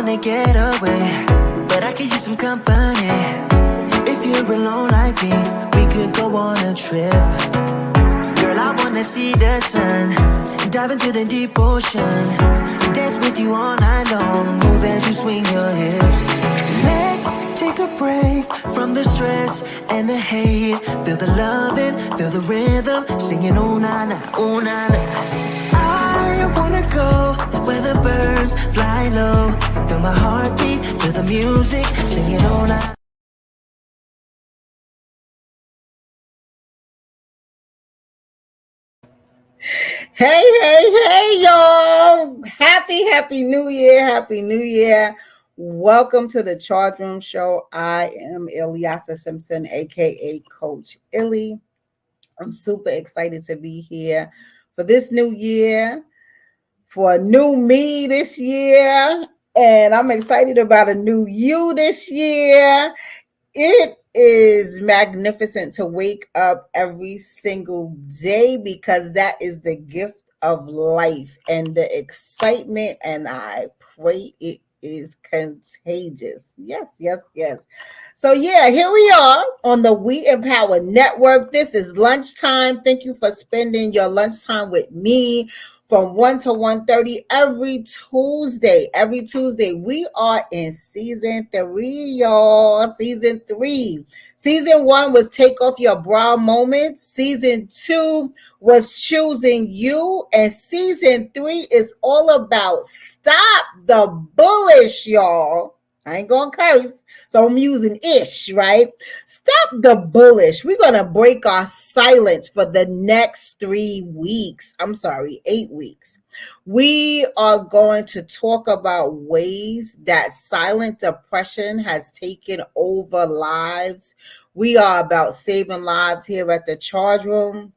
wanna get away, but I could use some company. If you're alone like me, we could go on a trip. Girl, I wanna see the sun, dive into the deep ocean, dance with you all night long, move as you swing your hips. Let's take a break from the stress and the hate. Feel the loving, feel the rhythm, singing oh na na, oh na na. I wanna go where the birds fly low. Feel my heartbeat, feel the music, singing oh na. Hey, y'all. Happy New Year. Happy New Year. Welcome to the Charge Room Show. I am Ilyasa Simpson, aka Coach ILLY. I'm super excited to be here for this new year, for a new me this year, and I'm excited about a new you this year. It is magnificent to wake up every single day because that is the gift of life and the excitement, and I pray it is contagious. Yes. So yeah, here we are on the We Empower Network. This is lunchtime. Thank you for spending your lunchtime with me from 1 to 1:30 every Tuesday. We are in season 3, y'all. Season 3. Season 1 was Take Off Your Bra Moments. Season 2 was Choosing You. And season 3 is all about Stop the Bullishhh, y'all. I ain't gonna curse, so I'm using ish, right? Stop the bullishhh. We're gonna break our silence for the next 8 weeks. We are going to talk about ways that silent depression has taken over lives. We are about saving lives here at the Charge Room,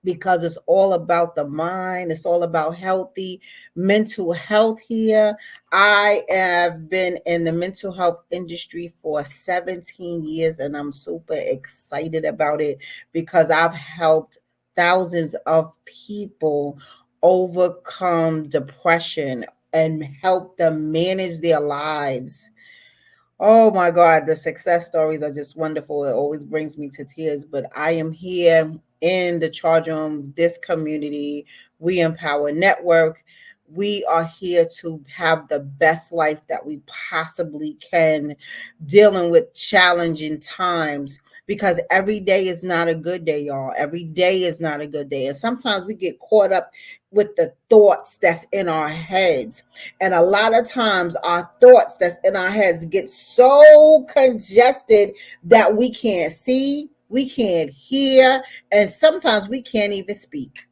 because it's all about the mind. It's all about healthy mental health here. I have been in the mental health industry for 17 years, and I'm super excited about it because I've helped thousands of people overcome depression and help them manage their lives. Oh my God, the success stories are just wonderful. It always brings me to tears, but I am here in the Charge Room, this community, We Empower Network. We are here to have the best life that we possibly can, dealing with challenging times, because every day is not a good day, y'all. Every day is not a good day. And sometimes we get caught up with the thoughts that's in our heads. And a lot of times our thoughts that's in our heads get so congested that we can't see, we can't hear, and sometimes we can't even speak.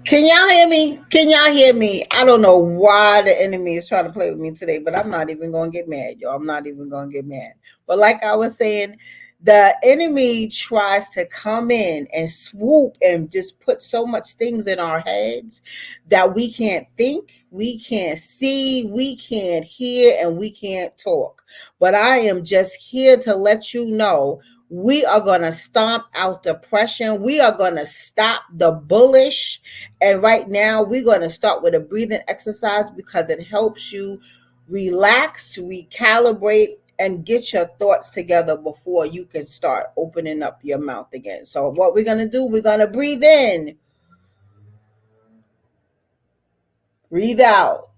Can y'all hear me? Can y'all hear me? I don't know why the enemy is trying to play with me today, but I'm not even going to get mad, y'all. I'm not even going to get mad. But like I was saying, the enemy tries to come in and swoop and just put so much things in our heads that we can't think, we can't see, we can't hear, and we can't talk. But I am just here to let you know we are going to stomp out depression. We are going to stop the bullish. And right now, we're going to start with a breathing exercise because it helps you Relax, recalibrate, and get your thoughts together before you can start opening up your mouth again. So, what we're going to do, we're going to breathe in, breathe out.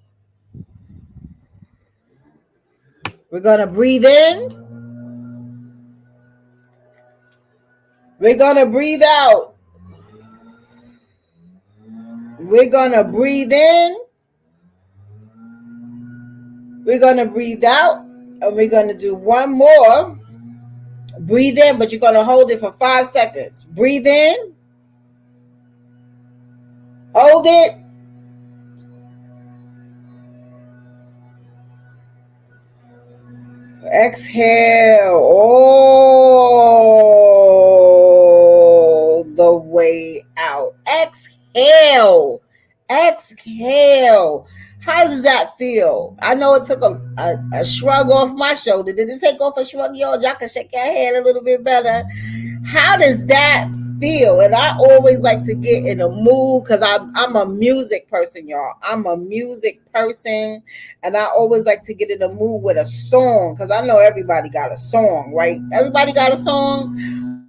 We're going to breathe in, we're going to breathe out. We're going to breathe in, we're going to breathe out, and we're going to do one more. Breathe in, but you're going to hold it for 5 seconds. Breathe in, hold it, exhale all the way out. Exhale. Exhale. How does that feel? I know it took a shrug off my shoulder. Did it take off a shrug, y'all? Y'all can shake your head a little bit better. How does that feel? And I always like to get in a mood because I'm a music person, y'all. I'm a music person, and I always like to get in a mood with a song because I know everybody got a song, right? Everybody got a song.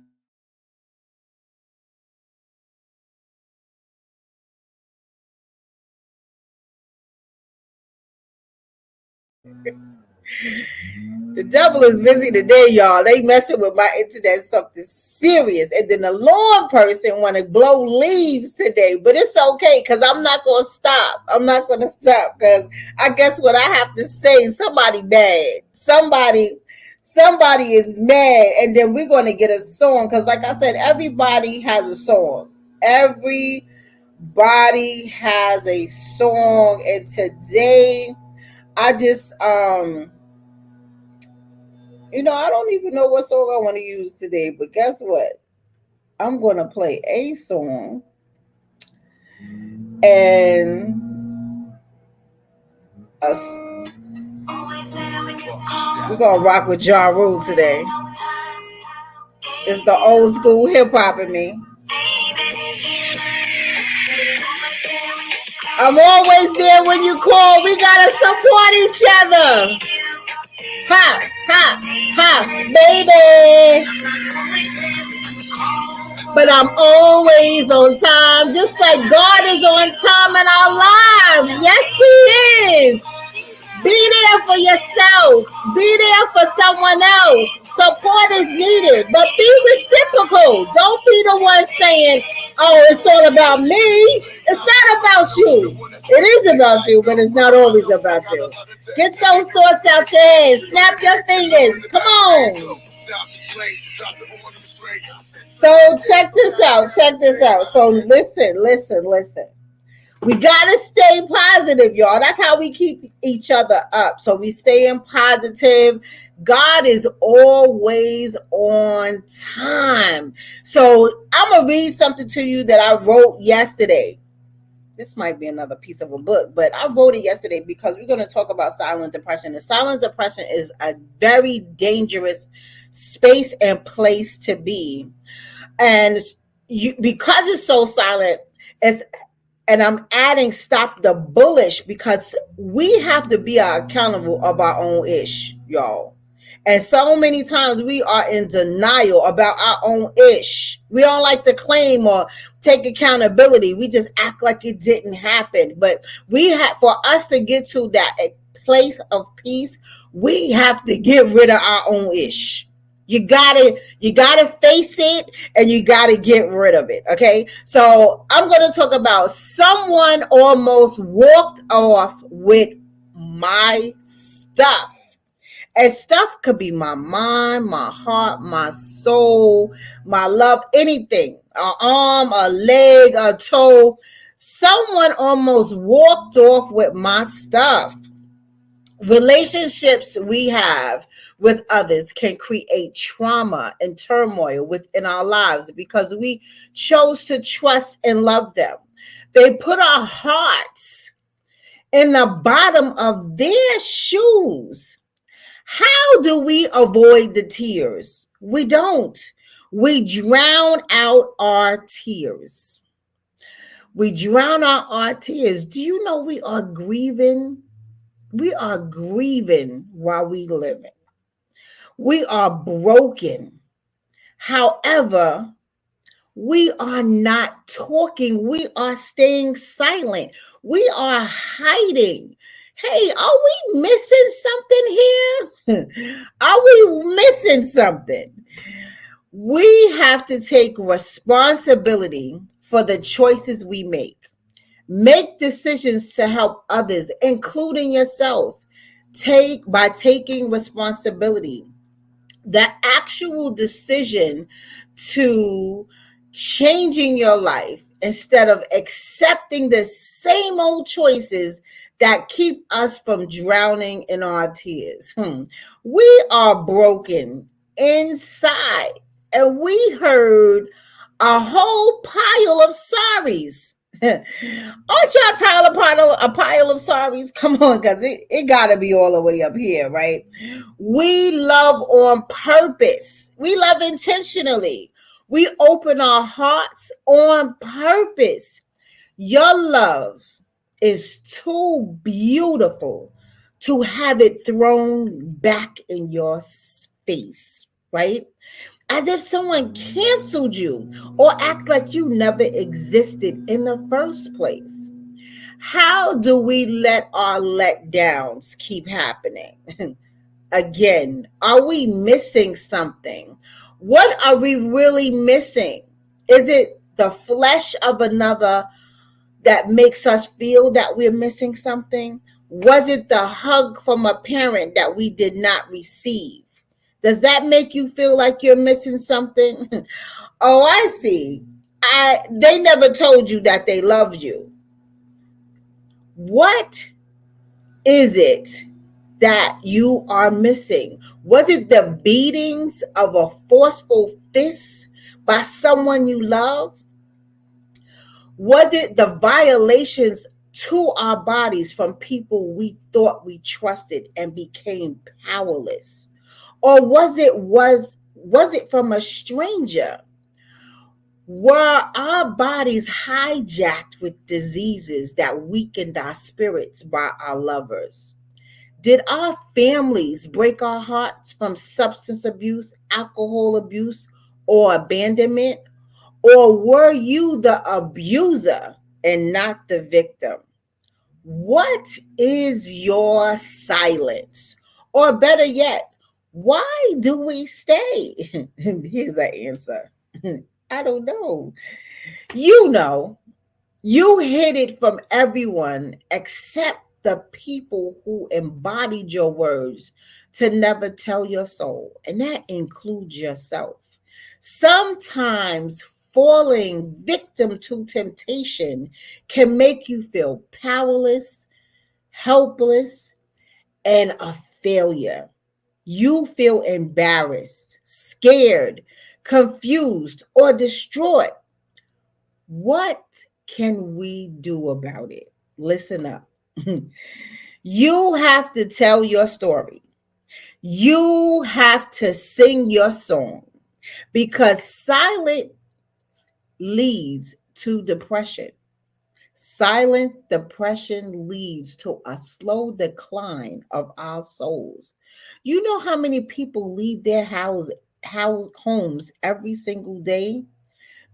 The devil is busy today, y'all. They messing with my internet something serious. And then the lawn person want to blow leaves today. But it's okay because I'm not going to stop. I'm not going to stop because I guess what I have to say, somebody mad. Somebody is mad. And then we're going to get a song because like I said, everybody has a song. Everybody has a song. And today I just I don't even know what song I want to use today, but guess what? I'm going to play a song and we're going to rock with Ja Rule today. It's the old school hip hop in me. I'm always there when you call. We got to support each other. Ha, ha, ha, baby. But I'm always on time, just like God is on time in our lives. Yes, He is. Be there for yourself. Be there for someone else. Support is needed, but be reciprocal. Don't be the one saying, oh, it's all about me. It's not about you. It is about you, but it's not always about you. Get those thoughts out your head. Snap your fingers. Come on. So check this out. Check this out. So listen. We gotta stay positive, y'all. That's how we keep each other up. So we stay in positive. God is always on time. So I'm gonna read something to you that I wrote yesterday. This might be another piece of a book, but I wrote it yesterday because we're going to talk about silent depression. And silent depression is a very dangerous space and place to be. And because it's so silent, and I'm adding stop the bullish because we have to be accountable of our own ish, y'all. And so many times we are in denial about our own ish. We don't like to claim or take accountability. We just act like it didn't happen. But for us to get to that place of peace, we have to get rid of our own ish. You gotta face it and you gotta get rid of it. Okay. So I'm gonna talk about someone almost walked off with my stuff. And stuff could be my mind, my heart, my soul, my love, anything. An arm, a leg, a toe. Someone almost walked off with my stuff. Relationships we have with others can create trauma and turmoil within our lives because we chose to trust and love them. They put our hearts in the bottom of their shoes. How do we avoid the tears? We don't. We drown out our tears. We drown out our tears. Do you know we are grieving? We are grieving while we live it. We are broken. However, we are not talking. We are staying silent. We are hiding. Hey, are we missing something here? Are we missing something? We have to take responsibility for the choices we make. Make decisions to help others, including yourself. Taking responsibility, the actual decision to changing your life instead of accepting the same old choices that keep us from drowning in our tears. We are broken inside, and we heard a whole pile of sorries. Aren't y'all tired of a pile of sorries? Come on, because it got to be all the way up here, right? We love on purpose. We love intentionally. We open our hearts on purpose. Your love is too beautiful to have it thrown back in your face, right? As if someone canceled you or act like you never existed in the first place. How do we let our letdowns keep happening? Again, are we missing something? What are we really missing? Is it the flesh of another that makes us feel that we're missing something? Was it the hug from a parent that we did not receive? Does that make you feel like you're missing something? Oh, I see. They never told you that they loved you. What is it that you are missing? Was it the beatings of a forceful fist by someone you love? Was it the violations to our bodies from people we thought we trusted and became powerless? Or was it from a stranger? Were our bodies hijacked with diseases that weakened our spirits by our lovers? Did our families break our hearts from substance abuse, alcohol abuse, or abandonment? Or were you the abuser and not the victim? What is your silence? Or better yet, why do we stay? Here's an answer. I don't know. You know, you hid it from everyone except the people who embodied your words to never tell your soul, and that includes yourself. Sometimes falling victim to temptation can make you feel powerless, helpless, and a failure. You feel embarrassed, scared, confused, or distraught. What can we do about it? Listen up. You have to tell your story. You have to sing your song because silence leads to depression. Silent depression leads to a slow decline of our souls. You know how many people leave their homes every single day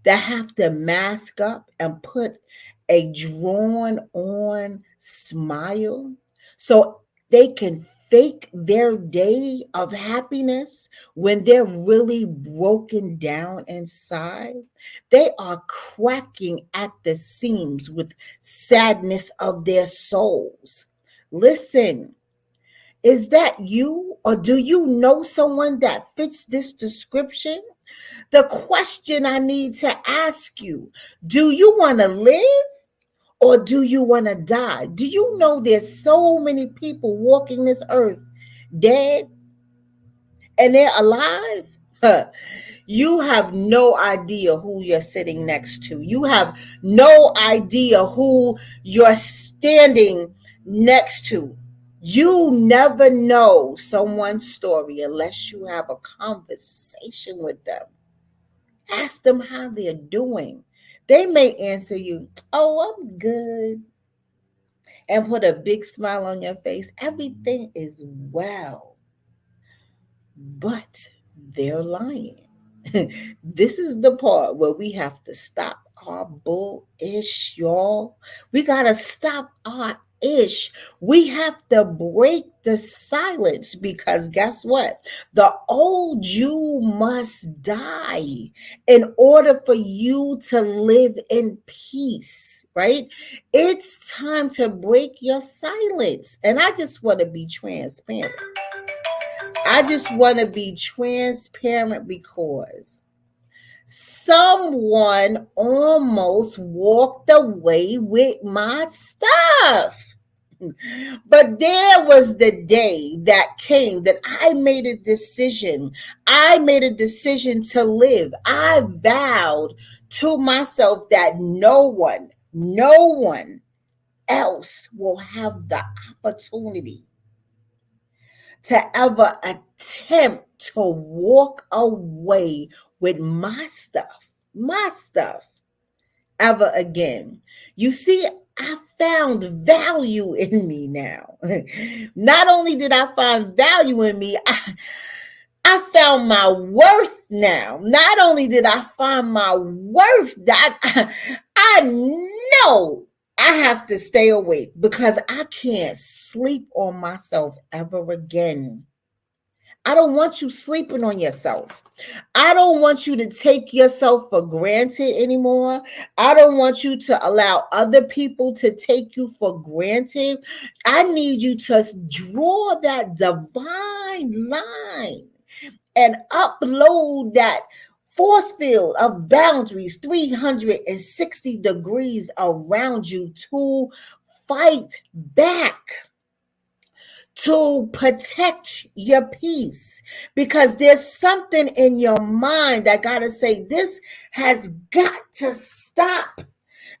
that have to mask up and put a drawn on smile so they can fake their day of happiness when they're really broken down inside. They are cracking at the seams with sadness of their souls. Listen, is that you, or do you know someone that fits this description? The question I need to ask you, do you want to live or do you want to die? Do you know there's so many people walking this earth dead and they're alive? Huh. You have no idea who you're sitting next to. You have no idea who you're standing next to. You never know someone's story unless you have a conversation with them. Ask them how they're doing. They may answer you, "Oh, I'm good." and put a big smile on your face. Everything is well, but they're lying. This is the part where we have to stop our bullish, y'all. We got to stop our ish. We have to break the silence because guess what? The old you must die in order for you to live in peace, right? It's time to break your silence. And I just want to be transparent. I just want to be transparent because someone almost walked away with my stuff. But there was the day that came that I made a decision. I made a decision to live. I vowed to myself that no one else will have the opportunity to ever attempt to walk away with my stuff ever again. You see, I found value in me now. Not only did I find value in me, I found my worth now. Not only did I find my worth, that I know I have to stay awake because I can't sleep on myself ever again. I don't want you sleeping on yourself. I don't want you to take yourself for granted anymore. I don't want you to allow other people to take you for granted. I need you to draw that divine line and upload that force field of boundaries 360 degrees around you to fight back, to protect your peace, because there's something in your mind that got to say, this has got to stop.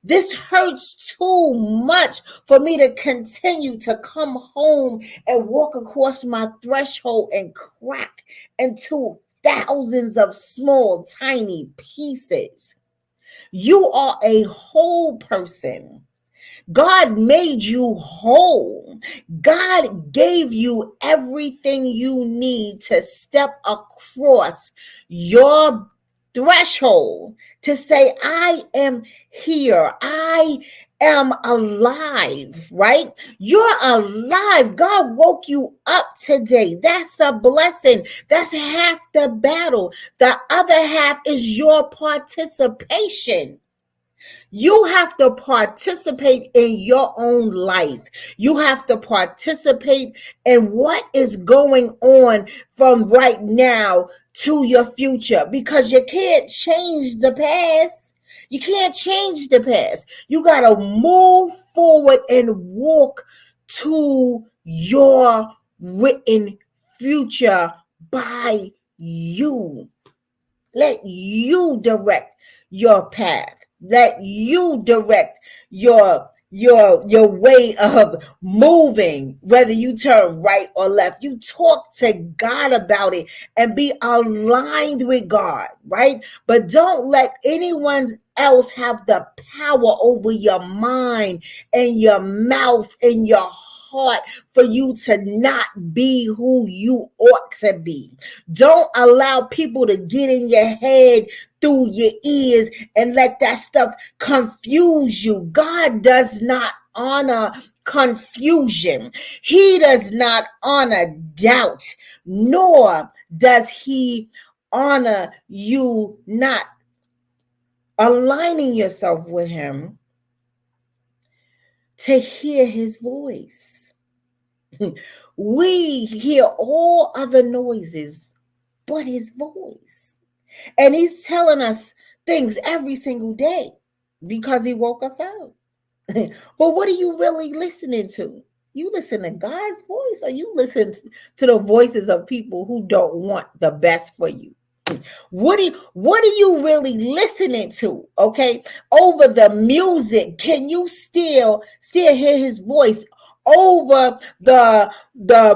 This hurts too much for me to continue to come home and walk across my threshold and crack into thousands of small, tiny pieces. You are a whole person. God made you whole. God gave you everything you need to step across your threshold to say, I am here. I am alive, right? You're alive. God woke you up today. That's a blessing. That's half the battle. The other half is your participation. You have to participate in your own life. You have to participate in what is going on from right now to your future, because you can't change the past. You can't change the past. You got to move forward and walk to your written future by you. Let you direct your path. Let you direct your way of moving, whether you turn right or left. You talk to God about it and be aligned with God, right? But don't let anyone else have the power over your mind and your mouth and your heart for you to not be who you ought to be. Don't allow people to get in your head through your ears and let that stuff confuse you. God does not honor confusion. He does not honor doubt, nor does he honor you not aligning yourself with him to hear his voice. We hear all other noises but his voice. And he's telling us things every single day because he woke us up. But what are you really listening to? You listen to God's voice, or you listen to the voices of people who don't want the best for you? What are you really listening to? Okay, over the music, can you still hear his voice? Over the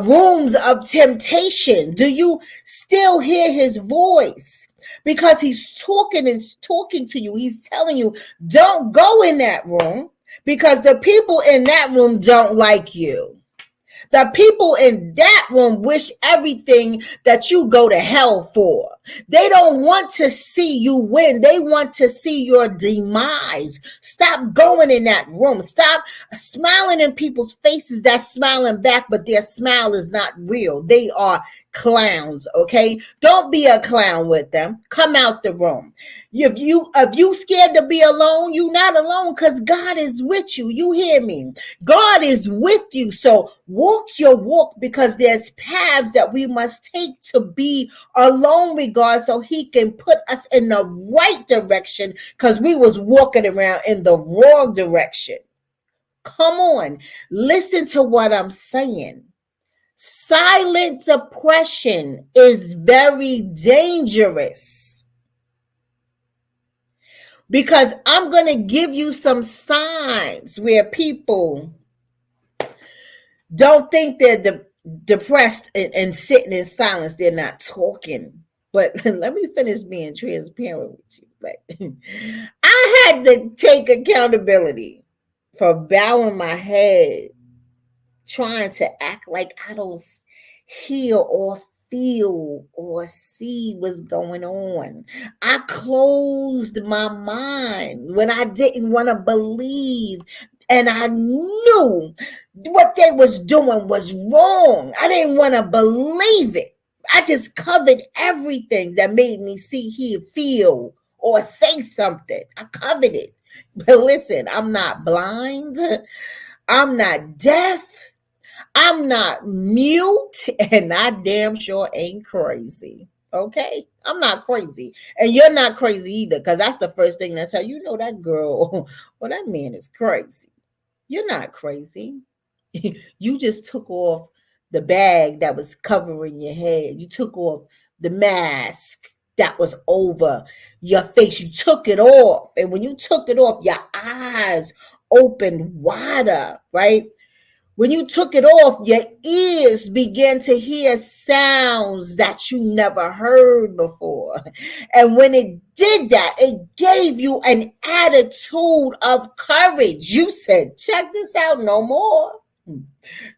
rooms of temptation, do you still hear his voice? Because he's talking to you. He's telling you, don't go in that room, because the people in that room don't like you. The people in that room wish everything that you go to hell for. They don't want to see you win. They want to see your demise. Stop going in that room. Stop smiling in people's faces that's smiling back, but their smile is not real. They are clowns, okay? Don't be a clown with them. Come out the room. If you scared to be alone, you not alone, because God is with you. You hear me? God is with you. So walk your walk, because there's paths that we must take to be alone with God, so he can put us in the right direction, because we was walking around in the wrong direction. Come on, listen to what I'm saying. Silent depression is very dangerous, because I'm going to give you some signs where people don't think they're depressed and sitting in silence. They're not talking. But let me finish being transparent with you. Like, I had to take accountability for bowing my head, trying to act like I don't hear or feel or see what's going on. I closed my mind when I didn't want to believe, and I knew what they was doing was wrong. I didn't want to believe it. I just covered everything that made me see, hear, feel, or say something. I covered it. But listen, I'm not blind. I'm not deaf. I'm not mute, and I damn sure ain't crazy. Okay? I'm not crazy. And you're not crazy either, because that's the first thing that's how you know that girl or that man is crazy. You're not crazy. You just took off the bag that was covering your head. You took off the mask that was over your face. You took it off. And when you took it off, your eyes opened wider, right? When you took it off, your ears began to hear sounds that you never heard before. And when it did that, it gave you an attitude of courage. You said, check this out, no more.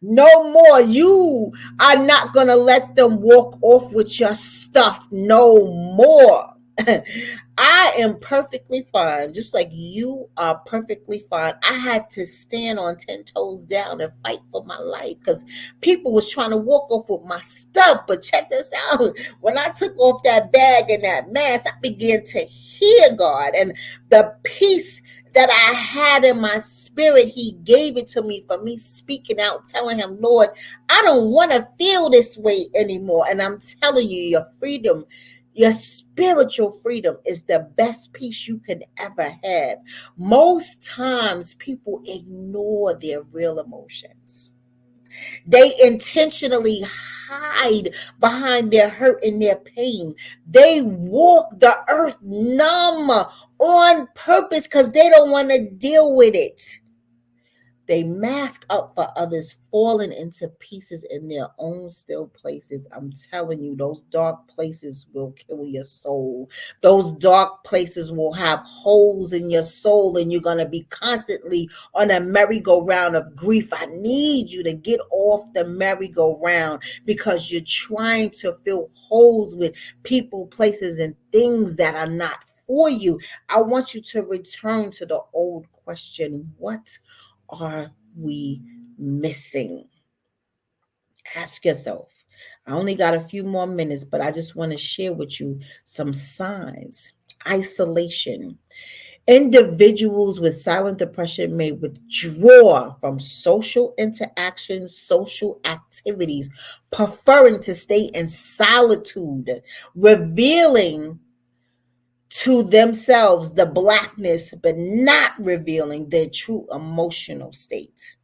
No more. You are not going to let them walk off with your stuff no more. I am perfectly fine, just like you are perfectly fine. I had to stand on 10 toes down and fight for my life, because people was trying to walk off with my stuff. But check this out. When I took off that bag and that mask, I began to hear God, and the peace that I had in my spirit, he gave it to me for me speaking out, telling him, Lord, I don't want to feel this way anymore. And I'm telling you, your freedom, your spiritual freedom is the best peace you can ever have. Most times people ignore their real emotions. They intentionally hide behind their hurt and their pain. They walk the earth numb on purpose because they don't want to deal with it. They mask up for others, falling into pieces in their own still places. I'm telling you, those dark places will kill your soul. Those dark places will have holes in your soul, and you're going to be constantly on a merry-go-round of grief. I need you to get off the merry-go-round, because you're trying to fill holes with people, places, and things that are not for you. I want you to return to the old question: what are we missing? Ask yourself. I only got a few more minutes, but I just want to share with you some signs. Isolation. Individuals with silent depression may withdraw from social interactions, social activities, preferring to stay in solitude, revealing to themselves the blackness, but not revealing their true emotional state.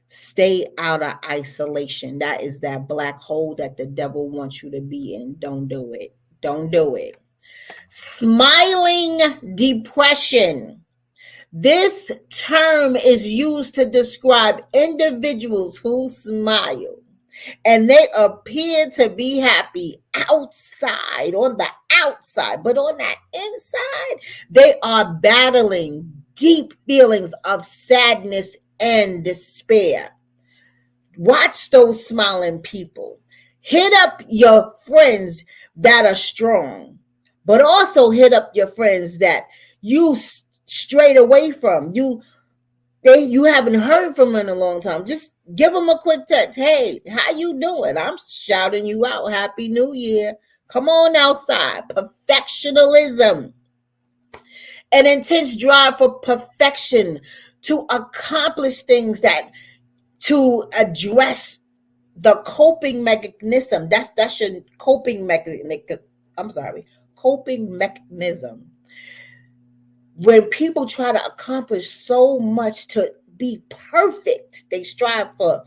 Stay out of isolation. That is that black hole that the devil wants you to be in. Don't do it. Don't do it. Smiling depression. This term is used to describe individuals who smile and they appear to be happy outside, on the outside, but on that inside, they are battling deep feelings of sadness and despair. Watch those smiling people. Hit up your friends that are strong, but also hit up your friends that you strayed away from. You haven't heard from in a long time. Just give them a quick text. Hey, how you doing? I'm shouting you out. Happy New Year. Come on outside. Perfectionism. An intense drive for perfection to accomplish things that to address the coping mechanism. That's your coping mechanism. I'm sorry, coping mechanism. When people try to accomplish so much to be perfect, they strive for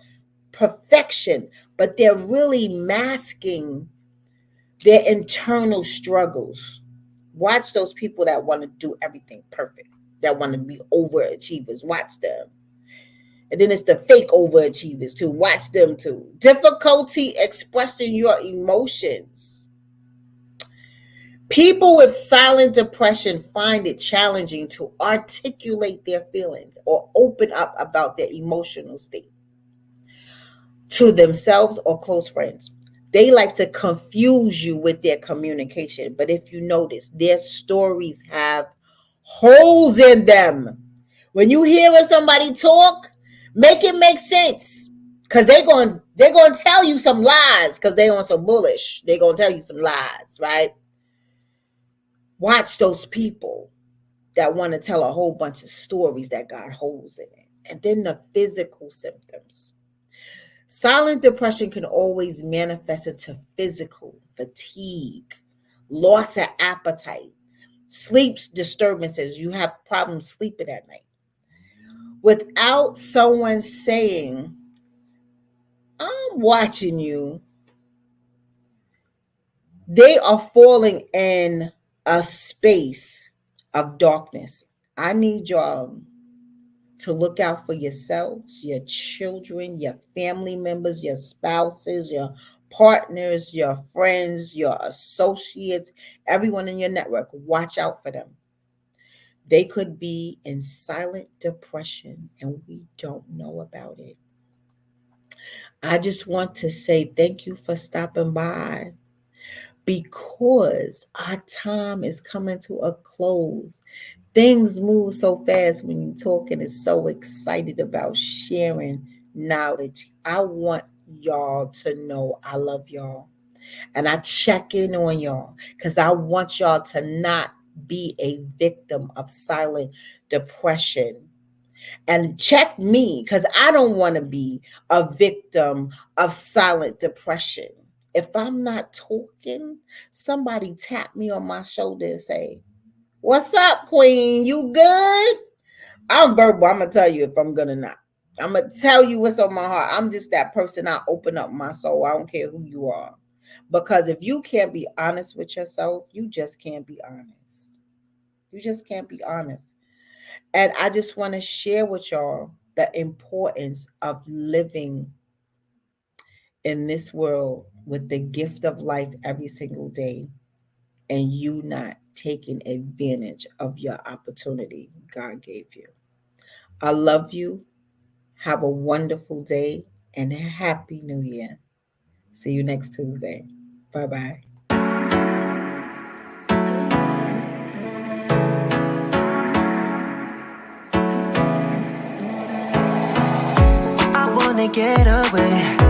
perfection, but they're really masking their internal struggles. Watch those people that want to do everything perfect, that want to be overachievers. Watch them. And then it's the fake overachievers too. Watch them too. Difficulty expressing your emotions. People with silent depression find it challenging to articulate their feelings or open up about their emotional state to themselves or close friends. They like to confuse you with their communication. But if you notice, their stories have holes in them. When you hearing somebody talk, make it make sense. Because they're going to tell you some lies because they on some bullish. They're going to tell you some lies, right? Watch those people that want to tell a whole bunch of stories that got holes in it. And then the physical symptoms. Silent depression can always manifest into physical fatigue, loss of appetite, sleep disturbances. You have problems sleeping at night. Without someone saying, I'm watching you, they are falling in a space of darkness. I need y'all to look out for yourselves, your children, your family members, your spouses, your partners, your friends, your associates, everyone in your network. Watch out for them. They could be in silent depression and we don't know about it. I just want to say thank you for stopping by, because our time is coming to a close. Things move so fast when you're talking. Is so excited about sharing knowledge. I want y'all to know I love y'all. And I check in on y'all because I want y'all to not be a victim of silent depression. And check me because I don't want to be a victim of silent depression. If I'm not talking, somebody tap me on my shoulder and say, what's up, queen? You good? I'm verbal. I'm going to tell you if I'm good or not. I'm going to tell you what's on my heart. I'm just that person. I open up my soul. I don't care who you are. Because if you can't be honest with yourself, you just can't be honest. You just can't be honest. And I just want to share with y'all the importance of living in this world with the gift of life every single day, and you not taking advantage of your opportunity God gave you. I love you. Have a wonderful day and a happy new year. See you next Tuesday. Bye-bye. I wanna get away